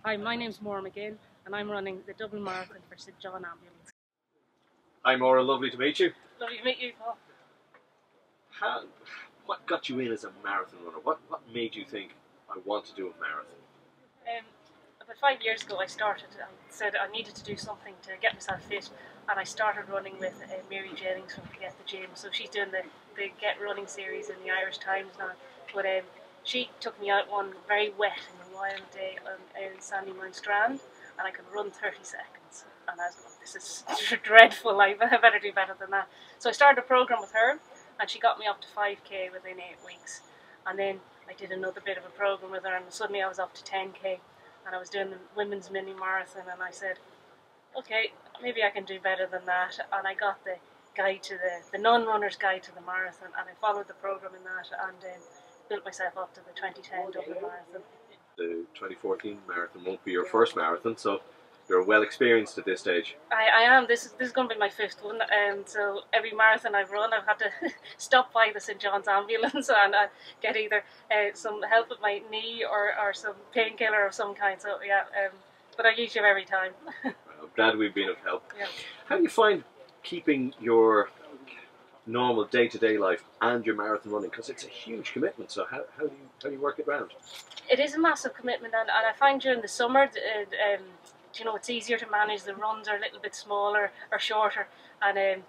Hi, my name's Maura McGinn, and I'm running the Dublin Marathon for St John Ambulance. Hi Maura, lovely to meet you. Lovely to meet you, Paul. What got you in as a marathon runner? What made you think, I want to do a marathon? About 5 years ago I started and said I needed to do something to get myself fit, and I started running with Mary Jennings from Get the Gym. So she's doing the Get Running series in the Irish Times now. But she took me out one very wet and wild day in Sandymount Strand, and I could run 30 seconds. And I was going, this is dreadful, I better do better than that. So I started a programme with her, and she got me up to 5k within 8 weeks. And then I did another bit of a programme with her, and suddenly I was up to 10k, and I was doing the women's mini marathon, and I said, okay, maybe I can do better than that. And I got the guide to the non-runner's guide to the marathon, and I followed the programme in that, and built myself up to the 2010 Dublin Marathon. The 2014 marathon won't be your first marathon, so you're well experienced at this stage. I am. This is going to be my fifth one. So every marathon I've run, I've had to stop by the St John's Ambulance and get either some help with my knee or some painkiller of some kind. So yeah, but I use you every time. I'm glad we've been of help. Yeah. How do you find keeping your normal day-to-day life and your marathon running? Because it's a huge commitment. So how do you work it around? It is a massive commitment, and I find during the summer, you know, it's easier to manage. The runs are a little bit smaller or shorter, and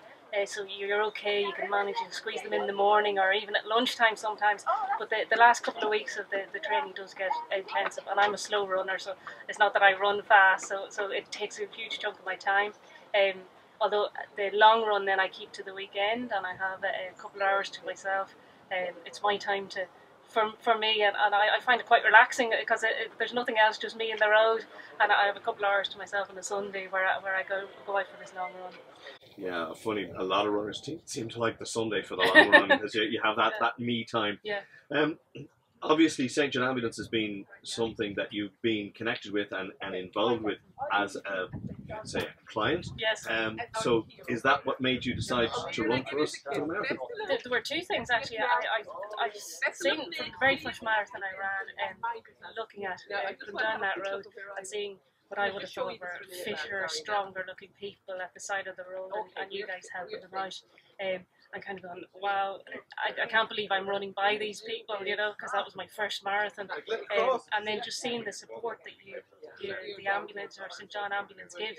so you're okay. You can manage and squeeze them in the morning or even at lunchtime sometimes. But the last couple of weeks of the training does get intensive, and I'm a slow runner, so it's not that I run fast. So it takes a huge chunk of my time. Although the long run then I keep to the weekend, and I have a couple of hours to myself. It's my time to. For me, and I find it quite relaxing because there's nothing else, just me in the road, and I have a couple of hours to myself on a Sunday where I go out for this long run. Yeah, funny. A lot of runners seem to like the Sunday for the long run because you have that me time. Yeah. Obviously, St John Ambulance has been something that you've been connected with and involved with as a client. Yes. So is that what made you decide to run for us for the marathon? There were two things actually. I've seen from the very first marathon I ran, looking at going down that road and seeing what I would have thought were fitter, stronger looking people at the side of the road, and you guys helping them out. I'm kind of going, wow, I can't believe I'm running by these people, you know, because that was my first marathon. And then just seeing the support that the ambulance or St John Ambulance give,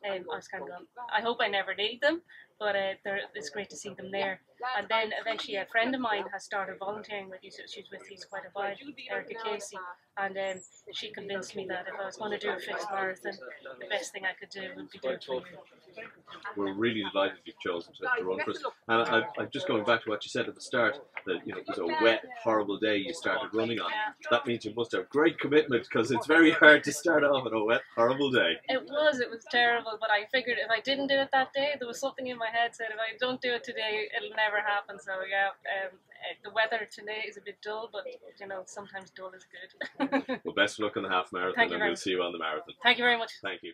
I was kind of going, I hope I never need them, but it's great to see them there. And then eventually a friend of mine has started volunteering with you, so she's with you quite a while, Erica Casey, and she convinced me that if I was going to do a fixed marathon, the best thing I could do would be do it for you. We're really delighted you've chosen to run for us. And I'm just going back to what you said at the start, that it was a wet, horrible day you started running on. That means you must have great commitment, because it's very hard to start off on a wet, horrible day. It was terrible, but I figured if I didn't do it that day, there was something in my head said if I don't do it today, it'll never happen. So yeah, the weather today is a bit dull, but you know, sometimes dull is good. Well, best of luck on the half marathon, and we'll see you on the marathon. Thank you very much. Thank you.